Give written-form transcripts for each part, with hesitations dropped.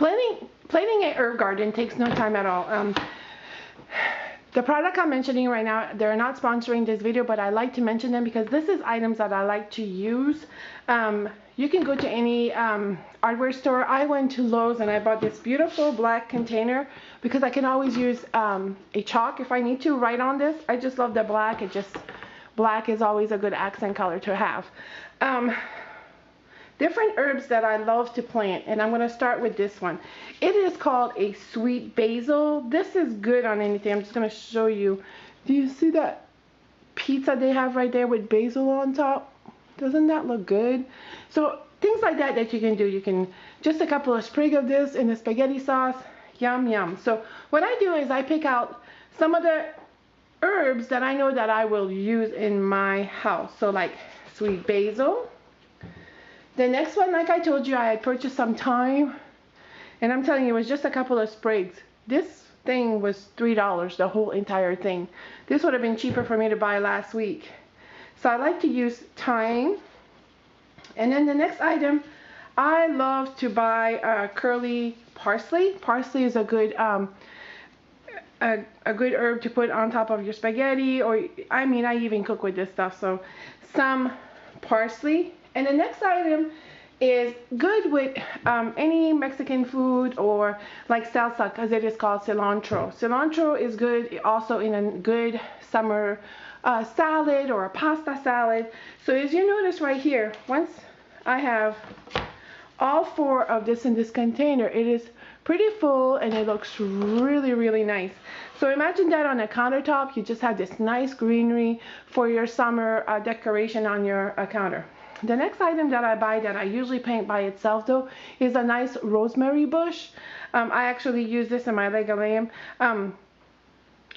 Planting an herb garden takes no time at all. The product I'm mentioning right now, they're not sponsoring this video, but I like to mention them because this is items that I like to use. You can go to any hardware store. I went to Lowe's and I bought this beautiful black container because I can always use a chalk if I need to write on this. I just love the black. Black is always a good accent color to have. Different herbs that I love to plant, and I'm going to start with this one. It is called a sweet basil. This is good on anything. I'm just going to show you. Do you see that pizza they have right there with basil on top? Doesn't that look good? So things like that that you can do. You can just a couple of sprigs of this in the spaghetti sauce. Yum, yum. So what I do is I pick out some of the herbs that I know that I will use in my house. So like sweet basil. The next one, like I told you, I had purchased some thyme, and I'm telling you, it was just a couple of sprigs. This thing was $3, the whole entire thing. This would have been cheaper for me to buy last week. So I like to use thyme. And then the next item, I love to buy curly parsley. Parsley is a good herb to put on top of your spaghetti, or I mean, I even cook with this stuff. So some parsley. And the next item is good with any Mexican food or like salsa, because it is called cilantro. Cilantro is good also in a good summer salad or a pasta salad. So as you notice right here, once I have all 4 of this in this container, it is pretty full and it looks really, really nice. So imagine that on a countertop, you just have this nice greenery for your summer decoration on your counter. The next item that I buy that I usually paint by itself though is a nice rosemary bush. I actually use this in my leg of lamb.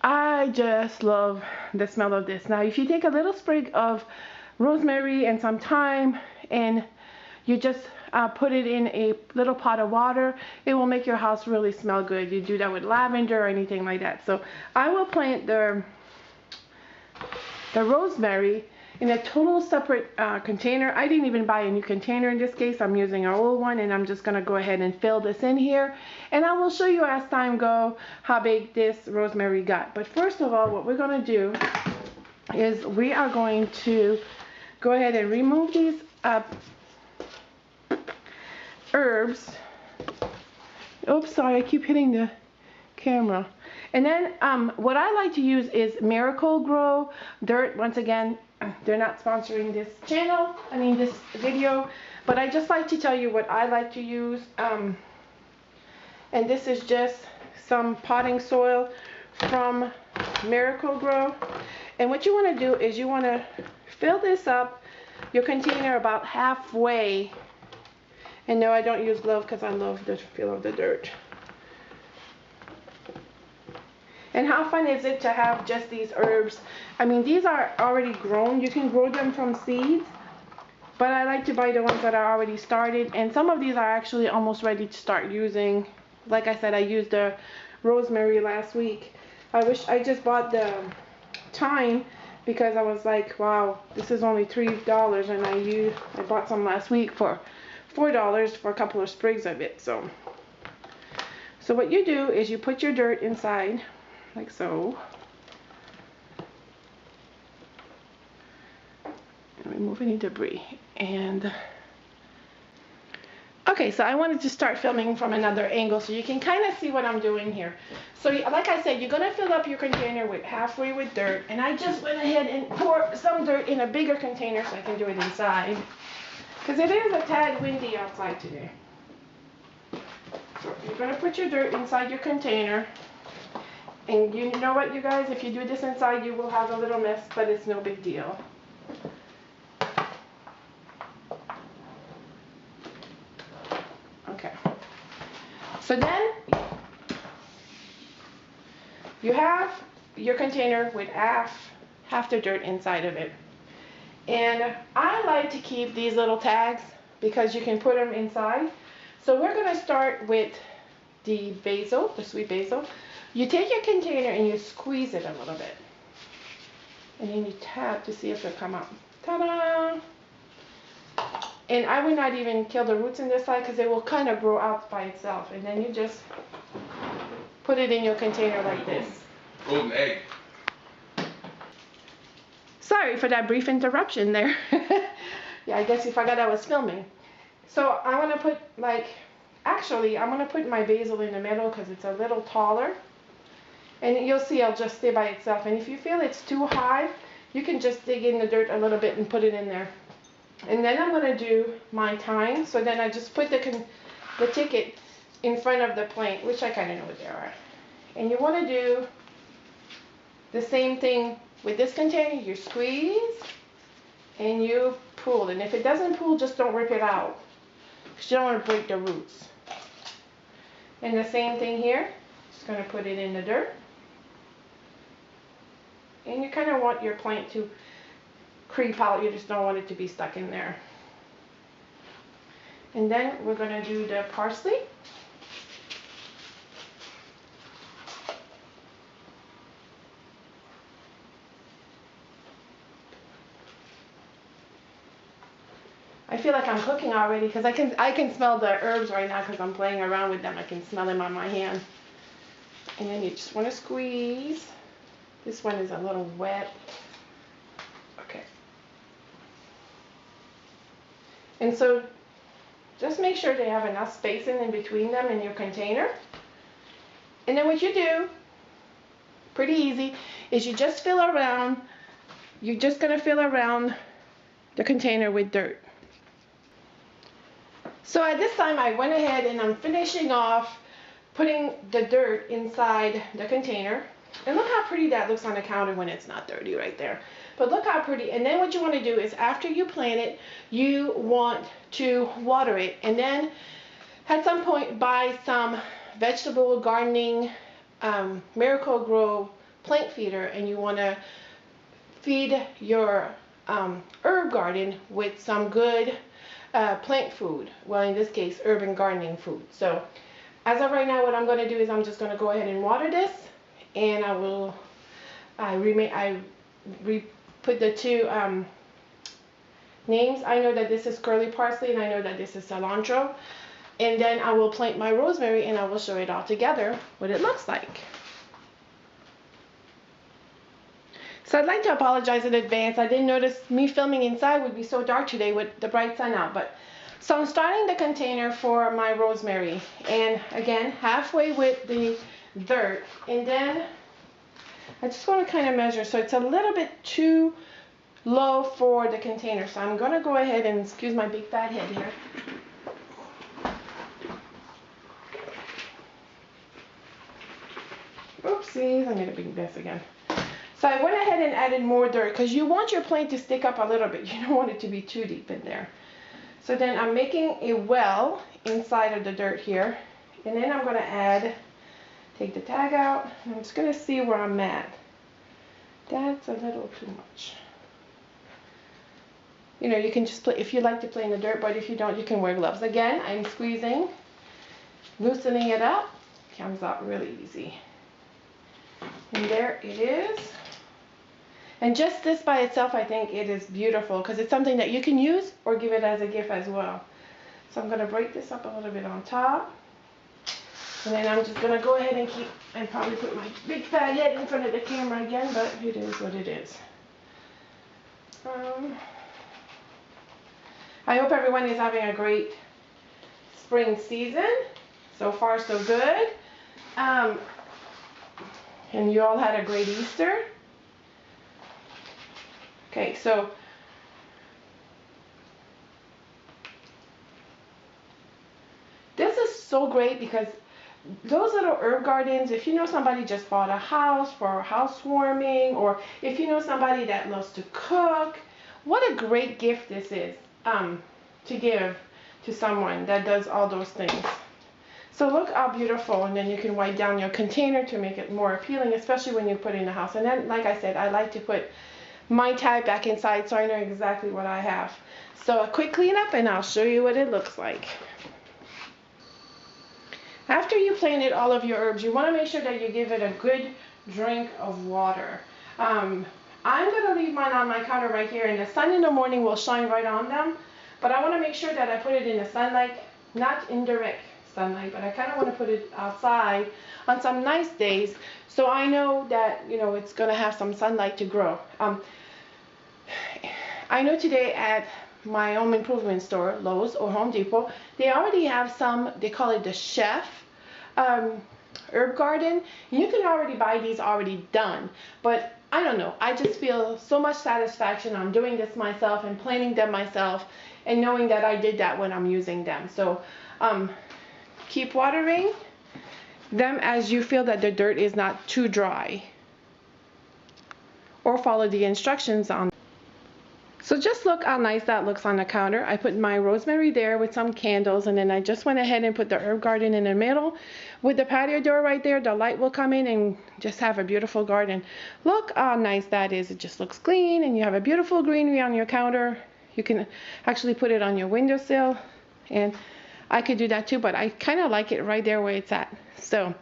I just love the smell of this. Now if you take a little sprig of rosemary and some thyme and you just put it in a little pot of water, it will make your house really smell good. You do that with lavender or anything like that. So I will plant the rosemary in a total separate container. I didn't even buy a new container in this case. I'm using an old one, and I'm just going to go ahead and fill this in here. And I will show you as time goes how big this rosemary got. But first of all, what we're going to do is we are going to go ahead and remove these herbs. Oops, sorry, I keep hitting the camera. And then what I like to use is Miracle-Gro dirt. Once again, they're not sponsoring this channel, this video, but I just like to tell you what I like to use. And this is just some potting soil from Miracle-Gro. And what you want to do is you want to fill this up, your container, about halfway. And no, I don't use gloves because I love the feel of the dirt. And how fun is it to have just these herbs? These are already grown. You can grow them from seeds, but I like to buy the ones that are already started. And some of these are actually almost ready to start using. Like I said, I used the rosemary last week. I wish I just bought the thyme because I was like, wow, this is only $3, and I bought some last week for $4 for a couple of sprigs of it. So what you do is you put your dirt inside, like so. And remove any debris. And okay, so I wanted to start filming from another angle so you can kind of see what I'm doing here. So like I said, you're going to fill up your container with halfway with dirt. And I just went ahead and poured some dirt in a bigger container so I can do it inside. Because it is a tad windy outside today. So you're going to put your dirt inside your container. And you know what, you guys, if you do this inside, you will have a little mess, but it's no big deal. Okay. So then you have your container with half the dirt inside of it. And I like to keep these little tags because you can put them inside. So we're going to start with the basil, the sweet basil. You take your container and you squeeze it a little bit. And then you tap to see if it'll come out. Ta-da! And I would not even kill the roots in this side because it will kind of grow out by itself. And then you just put it in your container like this. Golden egg. Sorry for that brief interruption there. Yeah, I guess you forgot I was filming. So I want to put actually I'm going to put my basil in the middle because it's a little taller. And you'll see I'll just stay by itself. And if you feel it's too high, you can just dig in the dirt a little bit and put it in there. And then I'm going to do my thyme. So then I just put the ticket in front of the plate, which I kind of know what they are. And you want to do the same thing with this container. You squeeze and you pull. And if it doesn't pull, just don't rip it out, because you don't want to break the roots. And the same thing here. Just going to put it in the dirt. And you kind of want your plant to creep out. You just don't want it to be stuck in there. And then we're going to do the parsley. I feel like I'm cooking already because I can smell the herbs right now because I'm playing around with them. I can smell them on my hand. And then you just want to squeeze. This one is a little wet. Okay. And so just make sure they have enough spacing in between them in your container. And then what you do, pretty easy, is you just fill around. You're just going to fill around the container with dirt. So at this time I went ahead and I'm finishing off putting the dirt inside the container. And look how pretty that looks on the counter when it's not dirty right there. But look how pretty. And then what you want to do is after you plant it, you want to water it. And then at some point buy some vegetable gardening Miracle Grow plant feeder. And you want to feed your herb garden with some good plant food. Well, in this case, urban gardening food. So as of right now, what I'm going to do is I'm just going to go ahead and water this. And I will put the two names. I know that this is curly parsley and I know that this is cilantro. And then I will plant my rosemary and I will show it all together what it looks like. So I'd like to apologize in advance. I didn't notice me filming inside would be so dark today with the bright sun out. So I'm starting the container for my rosemary. And again, halfway with the dirt. And then I just want to kind of measure. So it's a little bit too low for the container. So I'm going to go ahead and, excuse my big fat head here. Oopsies, I made a big mess again. So I went ahead and added more dirt because you want your plant to stick up a little bit. You don't want it to be too deep in there. So then I'm making a well inside of the dirt here. And then I'm going to take the tag out. And I'm just going to see where I'm at. That's a little too much. You know, you can just play, if you like to play in the dirt, but if you don't, you can wear gloves. Again, I'm squeezing, loosening it up. Comes out really easy. And there it is. And just this by itself, I think it is beautiful because it's something that you can use or give it as a gift as well. So I'm going to break this up a little bit on top. And then I'm just going to go ahead and probably put my big fat head in front of the camera again, but it is what it is. I hope everyone is having a great spring season. So far, so good. And you all had a great Easter. Okay, so this is so great because those little herb gardens, if you know somebody just bought a house for housewarming, or if you know somebody that loves to cook, what a great gift this is to give to someone that does all those things. So look how beautiful, and then you can wipe down your container to make it more appealing, especially when you put it in the house. And then, like I said, I like to put my tag back inside so I know exactly what I have. So a quick cleanup and I'll show you what it looks like. After you planted all of your herbs, you want to make sure that you give it a good drink of water. I'm going to leave mine on my counter right here, and the sun in the morning will shine right on them. But I want to make sure that I put it in the sunlight, not indirect sunlight, but I kind of want to put it outside on some nice days so I know that, you know, it's going to have some sunlight to grow. I know today at my home improvement store, Lowe's or Home Depot, they already have some, they call it the chef herb garden. You can already buy these already done, but I don't know, I just feel so much satisfaction on doing this myself and planting them myself and knowing that I did that when I'm using them. So keep watering them as you feel that the dirt is not too dry, or follow the instructions on. So just look how nice that looks on the counter. I put my rosemary there with some candles, and then I just went ahead and put the herb garden in the middle. With the patio door right there, the light will come in and just have a beautiful garden. Look how nice that is. It just looks clean, and you have a beautiful greenery on your counter. You can actually put it on your windowsill, and I could do that too, but I kind of like it right there where it's at. So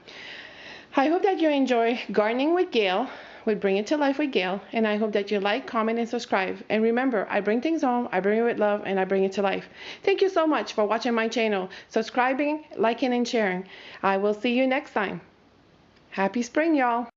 I hope that you enjoy gardening with Gail, with Bring It to Life with Gail, and I hope that you like, comment, and subscribe. And remember, I bring things home, I bring it with love, and I bring it to life. Thank you so much for watching my channel, subscribing, liking, and sharing. I will see you next time. Happy spring, y'all.